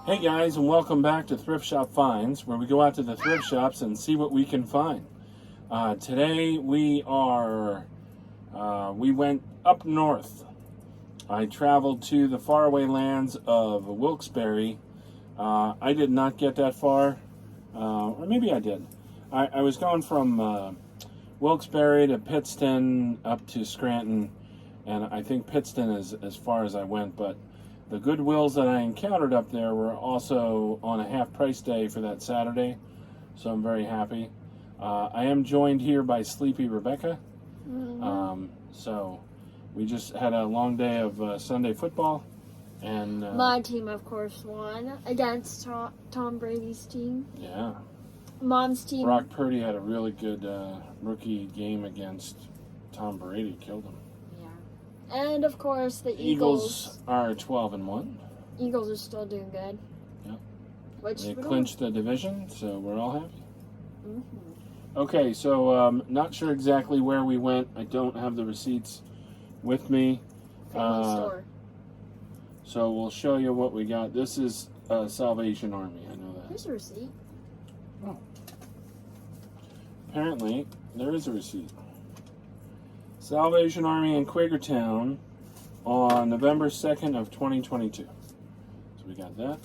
Hey guys, and welcome back to Thrift Shop Finds, where we go out to the thrift shops and see what we can find. Today we went up north. I traveled to the faraway lands of Wilkes-Barre. I did not get that far, or maybe I did. I was going from Wilkes-Barre to Pittston up to Scranton, and I think Pittston is as far as I went, but the Goodwills that I encountered up there were also on a half price day for that Saturday, so I'm very happy. I am joined here by Sleepy Rebecca. So we just had a long day of Sunday football, and my team, of course, won against Tom Brady's team. Yeah, Mom's team. Brock Purdy had a really good rookie game against Tom Brady, killed him. And of course, the Eagles are 12-1. Eagles are still doing good. Yep. They clinched the division, so we're all happy. Okay, so not sure exactly where we went. I don't have the receipts with me. Store. So we'll show you what we got. This is Salvation Army. I know that. Here's a receipt. Oh. Apparently, there is a receipt. Salvation Army in Quakertown on November 2nd of 2022. So we got that.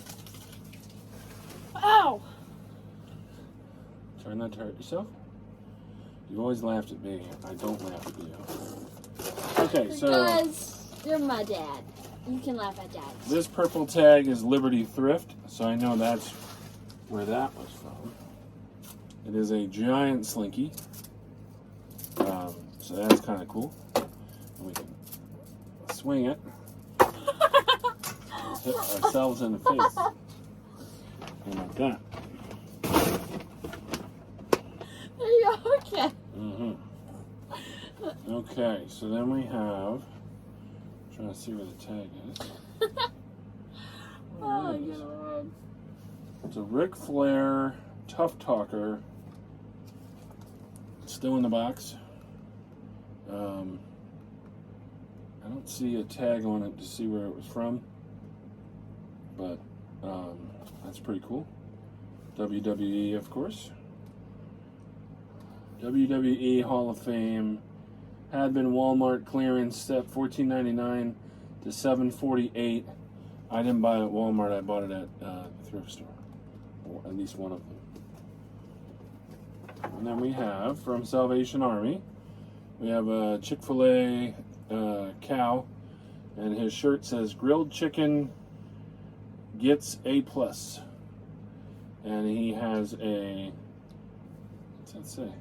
Ow! Try not to hurt yourself. You always laughed at me. I don't laugh at you. Okay, so... Because you're my dad. You can laugh at dad. This purple tag is Liberty Thrift, so I know that's where that was from. It is a giant slinky. So that's kind of cool. We can swing it. Hit ourselves in the face. And like that. Okay. Okay, so then we have... I'm trying to see where the tag is. Oh my God. It's a Ric Flair Tough Talker. It's still in the box. I don't see a tag on it to see where it was from, but that's pretty cool. WWE, of course. WWE Hall of Fame had been Walmart clearance at $14.99 to $7.48. I didn't buy it at Walmart. I bought it at the thrift store, or at least one of them. And then we have from Salvation Army. We have a Chick-fil-A cow, and his shirt says grilled chicken gets A+. And he has a, what's that say?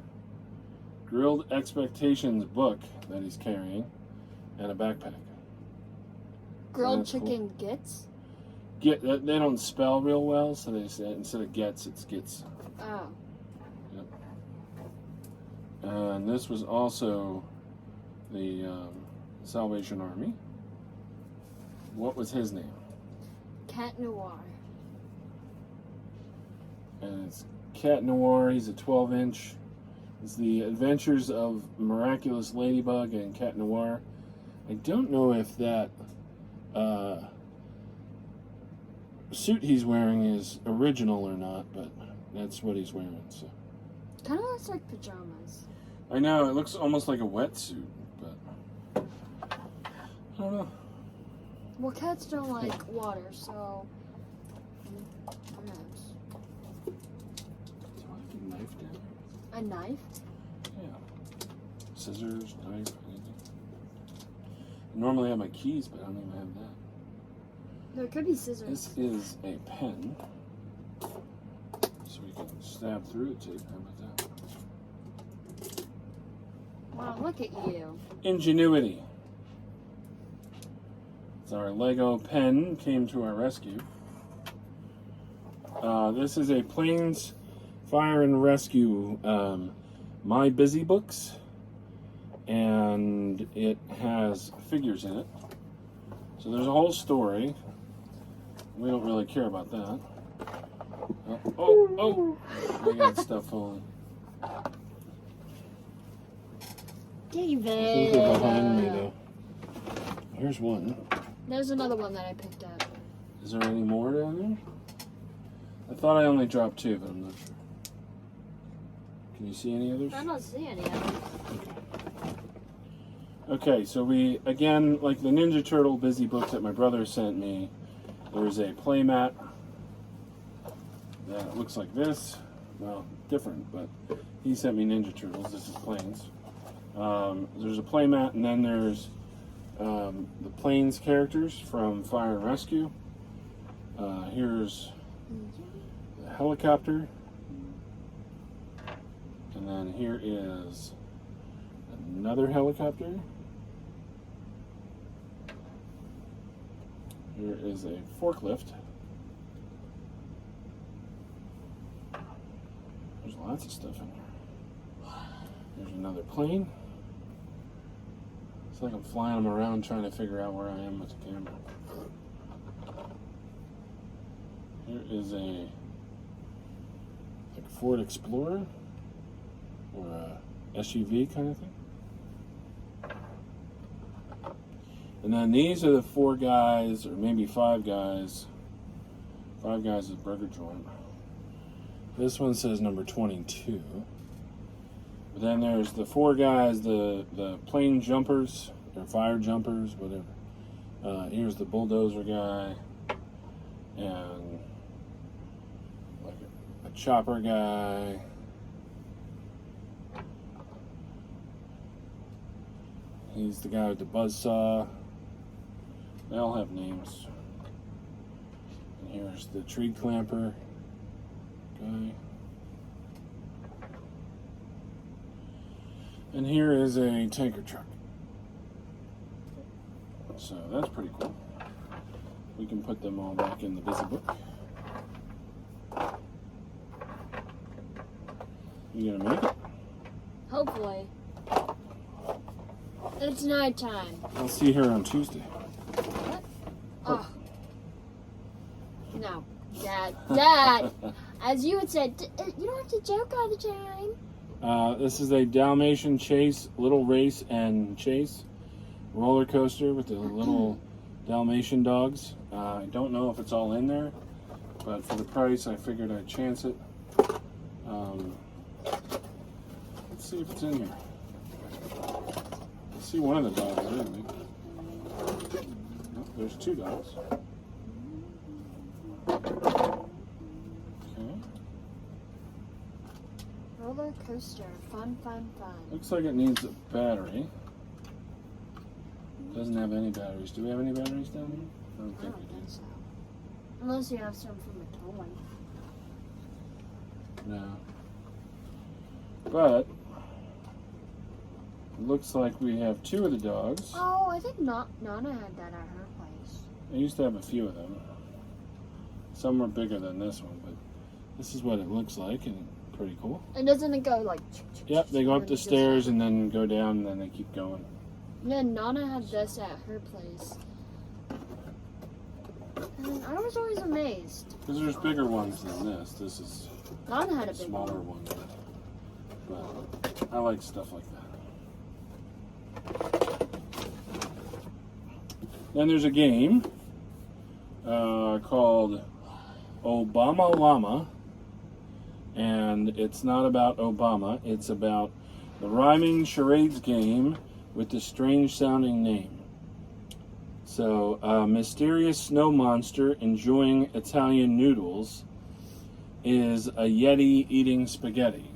Grilled Expectations book that he's carrying, and a backpack. Grilled chicken cool. Gets? They don't spell real well, so they say instead of gets, it's gets. Oh. And this was also the Salvation Army. What was his name? Cat Noir. And it's Cat Noir. He's a 12-inch. It's the Adventures of Miraculous Ladybug and Cat Noir. I don't know if that suit he's wearing is original or not, but that's what he's wearing. So. Kind of looks like pajamas. I know, it looks almost like a wetsuit, but I don't know. Well, cats don't like water, so who knows? Do you want to get a knife down there? A knife? Yeah. Scissors, knife, anything. I normally have my keys, but I don't even have that. There could be scissors. This is a pen, so we can stab through the tape. How about that? Wow, look at you. Ingenuity. It's our Lego pen came to our rescue. This is a Plains Fire and Rescue My Busy Books, and it has figures in it. So there's a whole story. We don't really care about that. Oh! I got stuff falling. David. I think they're behind me, though. Here's one. There's another one that I picked up. Is there any more down there? I thought I only dropped 2, but I'm not sure. Can you see any others? I don't see any of them. Okay, so we, again, like the Ninja Turtle busy book that my brother sent me, there's a playmat that looks like this. Well, different, but he sent me Ninja Turtles. This is Planes. There's a playmat, and then there's the Planes characters from Fire and Rescue. Here's the helicopter. And then here is another helicopter. Here is a forklift. There's lots of stuff in here. There's another plane. It's like I'm flying them around trying to figure out where I am with the camera. Here is a like Ford Explorer or a SUV kind of thing. And then these are the 4 guys, or maybe 5 guys. 5 guys is a burger joint. This one says number 22. But then there's the 4 guys, the plane jumpers, or fire jumpers, whatever. Here's the bulldozer guy, and like a chopper guy. He's the guy with the buzzsaw. They all have names. And here's the tree clamper guy. And here is a tanker truck. So that's pretty cool. We can put them all back in the busy book. You gonna make it? Hopefully. It's nighttime. I'll see her on Tuesday. What? Oh. No. Dad. As you would say, you don't have to joke all the time. This is a Dalmatian Chase, Little Race and Chase roller coaster with the little Dalmatian dogs. I don't know if it's all in there, but for the price, I figured I'd chance it. Let's see if it's in here. I see one of the dogs, really. Oh, there's 2 dogs. Okay. Roller coaster. Fun. Looks like it needs a battery. Doesn't have any batteries. Do we have any batteries down here? I don't I think don't we do. think so. Unless you have some from a toy. No. But it looks like we have 2 of the dogs. Oh, I think Nana had that at her place. I used to have a few of them. Some are bigger than this one, but this is what it looks like, and pretty cool. And doesn't it go like... Yep, they go up the stairs and then go down, and then they keep going. Yeah, Nana had this at her place. And I was always amazed. Because there's bigger ones than this. This is Nana had a a big smaller one. one. But I like stuff like that. Then there's a game called Obama Llama. And it's not about Obama. It's about the rhyming charades game with the strange sounding name. So, a mysterious snow monster enjoying Italian noodles is a Yeti eating spaghetti.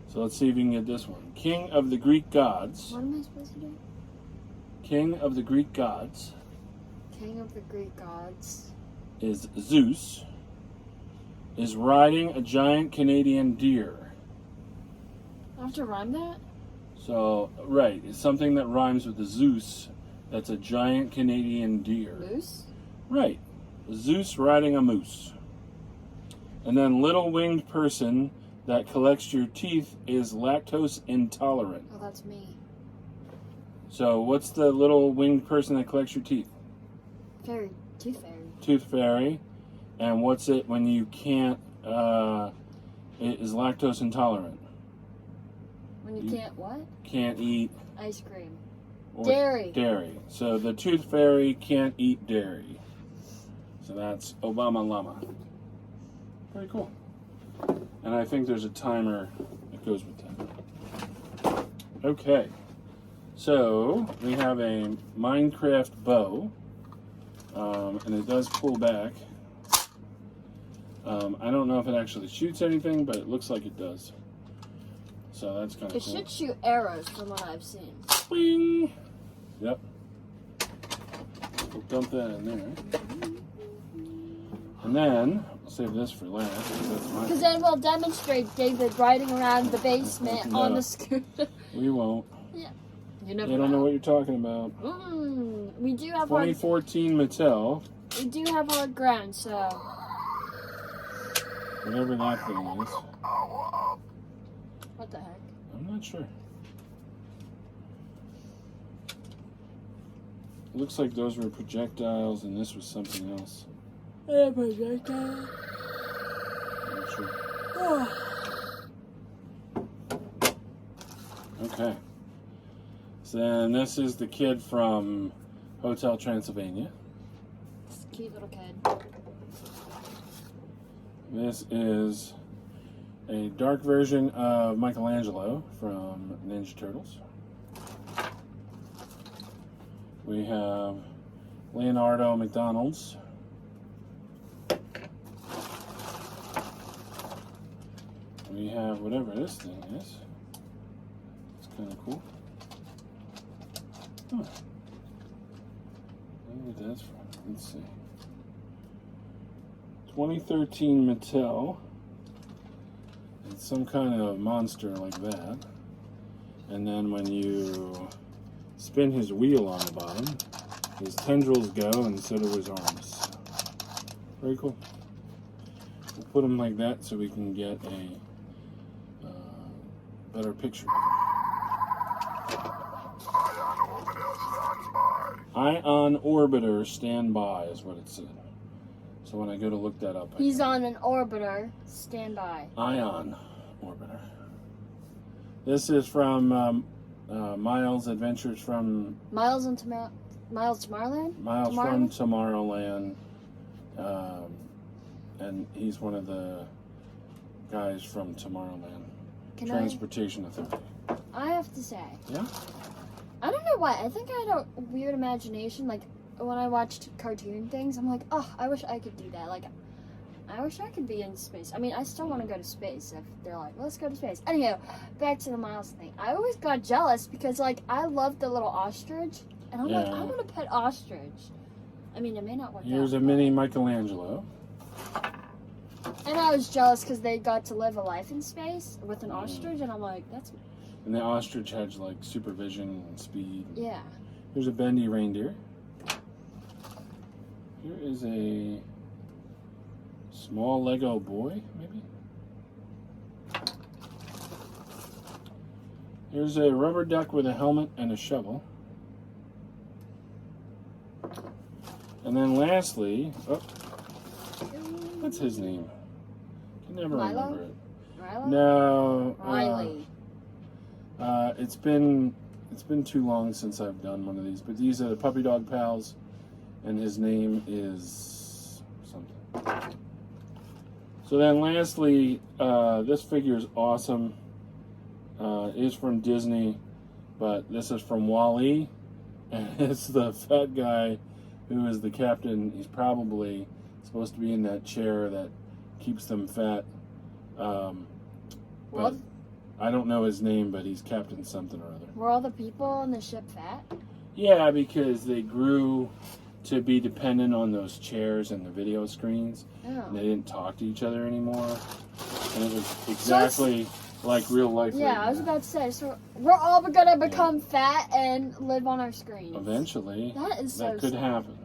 So let's see if we can get this one. King of the Greek gods. What am I supposed to do? King of the Greek gods King of the Greek gods. is Zeus, is riding a giant Canadian deer. I have to rhyme that? So, right, it's something that rhymes with the Zeus. That's a giant Canadian deer. Moose? Right. Zeus riding a moose. And then little winged person that collects your teeth is lactose intolerant. Oh, that's me. So what's the little winged person that collects your teeth? Fairy. Tooth fairy. Tooth fairy. And what's it when you can't, it is lactose intolerant? When you can't what? Can't eat. Ice cream. Or Dairy. Dairy. So the tooth fairy can't eat dairy. So that's Obama Llama. Very cool. And I think there's a timer that goes with that. Okay. So, we have a Minecraft bow. And it does pull back. I don't know if it actually shoots anything, but it looks like it does. So that's kind of It cool. should shoot arrows from what I've seen. Bing! Yep. We'll dump that in there. And then, I'll save this for last. Because then we'll demonstrate David riding around the basement on No. the scooter. We won't. You never They don't know what you're talking about. We do have 2014 Mattel. We do have hard ground, so. Whatever that thing is. What the heck? I'm not sure. It looks like those were projectiles and this was something else. Projectile. I'm not sure. Okay. So then this is the kid from Hotel Transylvania. It's a cute little kid. This is a dark version of Michelangelo from Ninja Turtles. We have Leonardo McDonald's. We have whatever this thing is. It's kind of cool. Huh. I wonder what that's from. Let's see. 2013 Mattel. It's some kind of monster like that. And then when you spin his wheel on the bottom, his tendrils go and so do his arms. Very cool. We'll put him like that so we can get a better picture. Ion Orbiter standby is what it said. So when I go to look that up, He's on an orbiter. Stand by. Ion Orbiter. This is from Miles Adventures from Miles and Miles Tomorrowland? Miles from Tomorrowland. And he's one of the guys from Tomorrowland. Transportation Authority. I have to say. Yeah? I don't know why. I think I had a weird imagination. Like, when I watched cartoon things, I'm like, oh, I wish I could do that. Like, I wish I could be in space. I mean, I still want to go to space if they're like, let's go to space. Anyhow, back to the Miles thing. I always got jealous because, like, I love the little ostrich. And I'm like, I want to pet ostrich. I mean, it may not work out. Here's a mini Michelangelo. And I was jealous because they got to live a life in space with an ostrich. And I'm like, that's... And the ostrich has, like, supervision and speed. Yeah. Here's a bendy reindeer. Here is a small Lego boy, maybe? Here's a rubber duck with a helmet and a shovel. And then lastly, what's his name? I can never remember it. Milo? No. Riley. It's been too long since I've done one of these, but these are the Puppy Dog Pals, and his name is something. So then lastly, this figure is awesome. It is from Disney, but this is from Wall-E, and it's the fat guy who is the captain. He's probably supposed to be in that chair that keeps them fat. But I don't know his name, but he's Captain something or other. Were all the people on the ship fat? Yeah, because they grew to be dependent on those chairs and the video screens. Oh. And they didn't talk to each other anymore. And it was exactly like real life. Yeah, I was about to say, so we're all gonna become fat and live on our screens. Eventually. That is so That could sad. happen.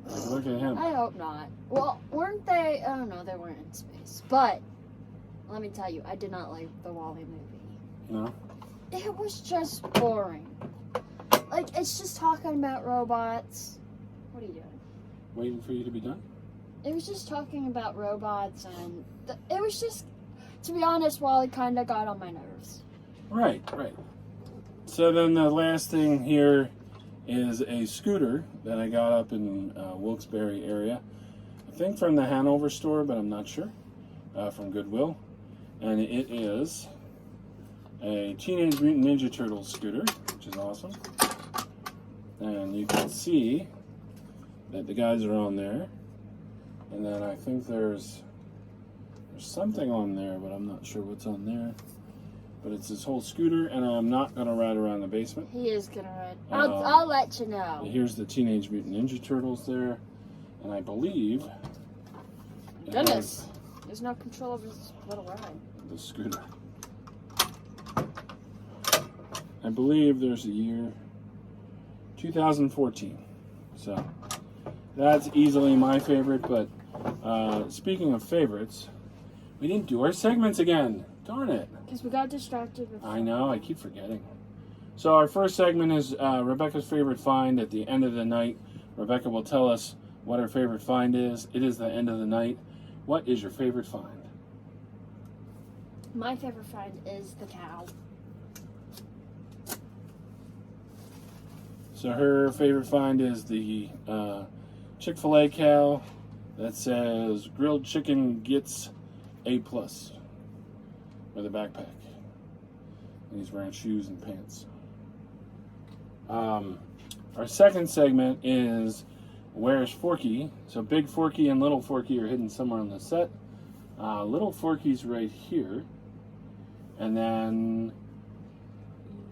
Like, look at him. I hope not. Well, weren't they? I don't know, they weren't in space. But, let me tell you, I did not like the Wall-E movie. No? It was just boring. Like, it's just talking about robots. What are you doing? Waiting for you to be done? It was just talking about robots, and it was just, to be honest, Wall-E kind of got on my nerves. Right. So then the last thing here is a scooter that I got up in Wilkes-Barre area. I think from the Hanover store, but I'm not sure. From Goodwill. And it is a Teenage Mutant Ninja Turtles scooter, which is awesome. And you can see that the guys are on there. And then I think there's something on there, but I'm not sure what's on there. But it's this whole scooter, and I'm not going to ride around the basement. He is going to ride. I'll let you know. Here's the Teenage Mutant Ninja Turtles there. And I believe... Goodness. There's no control over this little ride. The scooter. I believe there's a year 2014. So that's easily my favorite. But speaking of favorites, we didn't do our segments again. Darn it. Because we got distracted. I know. I keep forgetting. So our first segment is Rebecca's favorite find. At the end of the night, Rebecca will tell us what her favorite find is. It is the end of the night. What is your favorite find? My favorite find is the cow. So her favorite find is the Chick-fil-A cow that says grilled chicken gets A+, with a backpack. And he's wearing shoes and pants. Our second segment is Where's Forky? So Big Forky and Little Forky are hidden somewhere on the set. Little Forky's right here. And then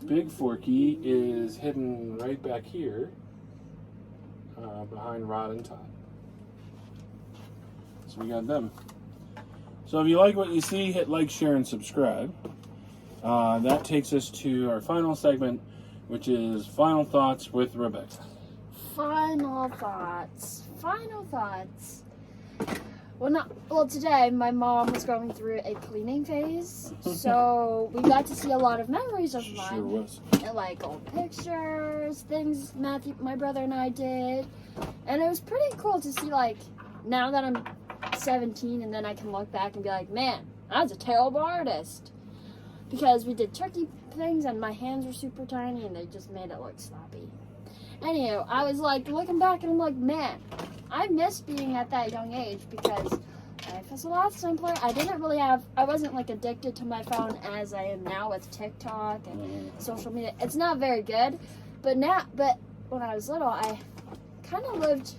Big Forky is hidden right back here behind Rod and Todd. So we got them. So if you like what you see, hit like, share, and subscribe. That takes us to our final segment, which is Final Thoughts with Rebecca. Final thoughts. Final thoughts. Well, today my mom was going through a cleaning phase, so we got to see a lot of memories of mine. Sure was. And like old pictures, things Matthew, my brother, and I did, and it was pretty cool to see. Like now that I'm 17, and then I can look back and be like, man, I was a terrible artist because we did turkey things, and my hands were super tiny, and they just made it look sloppy. Anyway, I was like looking back, and I'm like, man, I miss being at that young age because life was a lot simpler. I wasn't like addicted to my phone as I am now with TikTok and social media. It's not very good, but when I was little, I kind of lived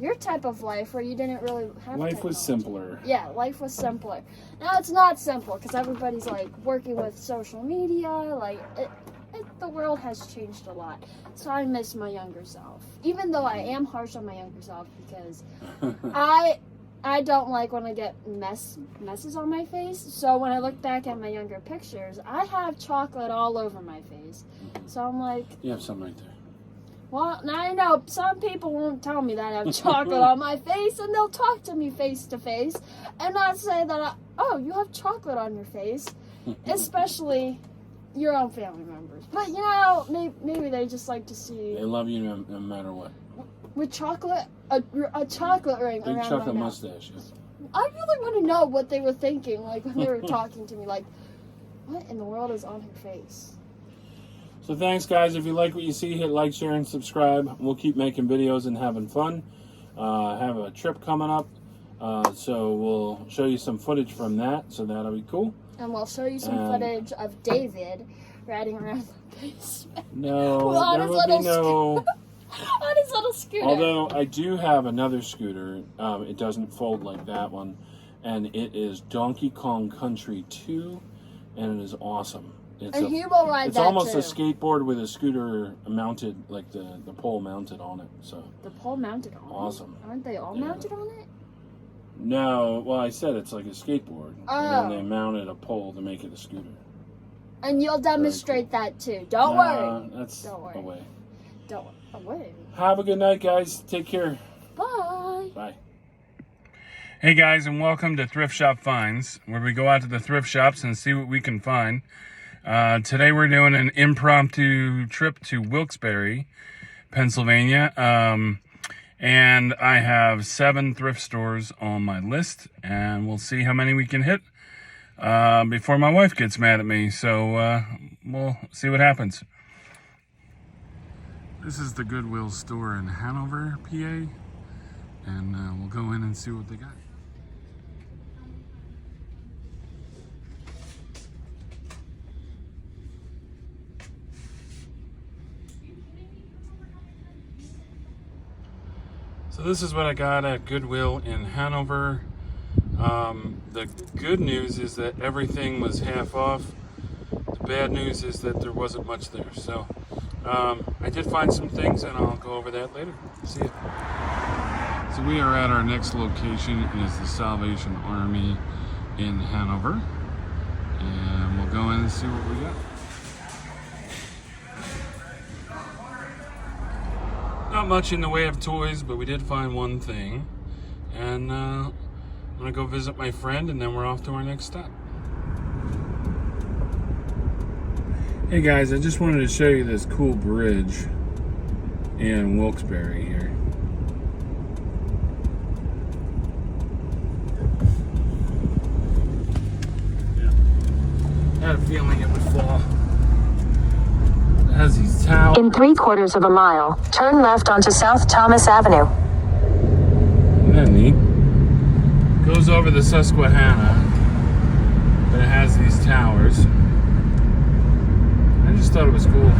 your type of life where you didn't really have Life was technology. simpler. Yeah, life was simpler. Now it's not simple because everybody's like working with social media, like the world has changed a lot. So I miss my younger self. Even though I am harsh on my younger self because I don't like when I get messes on my face. So when I look back at my younger pictures, I have chocolate all over my face. So I'm like... You have some right there. Well, now I know some people won't tell me that I have chocolate on my face, and they'll talk to me face to face and not say that, oh, you have chocolate on your face, especially your own family members. But, you know, maybe they just like to see... They love you no matter what. With chocolate, a chocolate ring Big around chocolate my neck. mustache. Yes. I really want to know what they were thinking, like, when they were talking to me, like, what in the world is on her face? So thanks, guys. If you like what you see, hit like, share, and subscribe. We'll keep making videos and having fun. Have a trip coming up, so we'll show you some footage from that, so that'll be cool. And we'll show you some footage of David riding around the basement. No, there will be no... on his little scooter. Although I do have another scooter. It doesn't fold like that one. And it is Donkey Kong Country 2, and it is awesome. He will ride that It's almost too. a skateboard with a scooter mounted, like the pole mounted on it. So the pole mounted on awesome. it? Aren't they all mounted on it? No, well, I said it's like a skateboard. Oh. And then they mounted a pole to make it a scooter. And you'll demonstrate that too. Don't worry. That's Don't worry. away. Don't worry. Have a good night, guys. Take care. Bye. Bye. Hey, guys, and welcome to Thrift Shop Finds, where we go out to the thrift shops and see what we can find. Today we're doing an impromptu trip to Wilkes-Barre, Pennsylvania. And I have 7 thrift stores on my list, and we'll see how many we can hit before my wife gets mad at me. So we'll see what happens. This is the Goodwill store in Hanover, PA. and we'll go in and see what they got. So this is what I got at Goodwill in Hanover. The good news is that everything was half off. The bad news is that there wasn't much there. So I did find some things, and I'll go over that later. See ya. So we are at our next location. It is the Salvation Army in Hanover, and we'll go in and see what we got. Not much in the way of toys, but we did find one thing, and I'm gonna go visit my friend, and then we're off to our next stop. Hey guys, I just wanted to show you this cool bridge in Wilkes-Barre here. I had a feeling it would fall. It has these towers. In 3/4 of a mile, turn left onto South Thomas Avenue. Isn't that neat? Goes over the Susquehanna, but it has these towers. I just thought it was cool.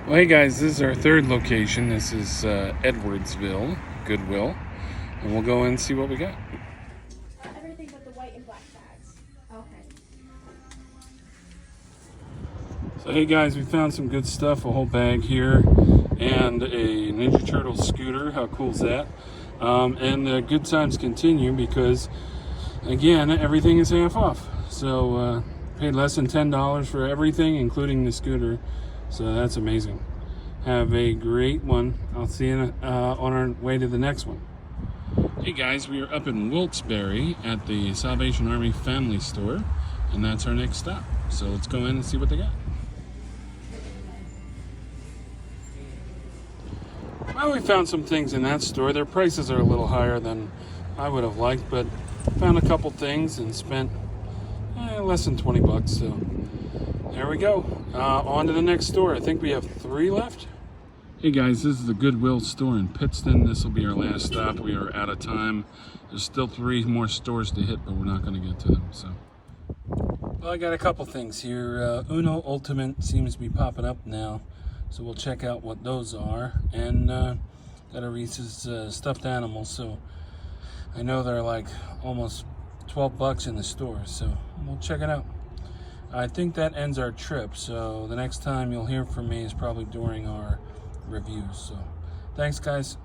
Well, hey guys, this is our third location. This is Edwardsville, Goodwill, and we'll go in and see what we got. Everything but the white and black bags. Okay. So hey guys, we found some good stuff, a whole bag here, and a Ninja Turtle scooter. How cool is that? And the good times continue because, again, everything is half off. So paid less than $10 for everything, including the scooter. So that's amazing. Have a great one. I'll see you on our way to the next one. Hey guys, we are up in Wilkes-Barre at the Salvation Army Family Store, and that's our next stop. So let's go in and see what they got. Well, we found some things in that store. Their prices are a little higher than I would have liked, but found a couple things and spent less than 20 bucks. So there we go. On to the next store. I think we have 3 left. Hey guys, this is the Goodwill store in Pittston. This will be our last stop. We are out of time. There's still 3 more stores to hit, but we're not going to get to them. So, well, I got a couple things here. Uno Ultimate seems to be popping up now, so we'll check out what those are. And got a Reese's stuffed animals. So I know they're like almost 12 bucks in the store. So we'll check it out. I think that ends our trip. So the next time you'll hear from me is probably during our reviews. So thanks guys.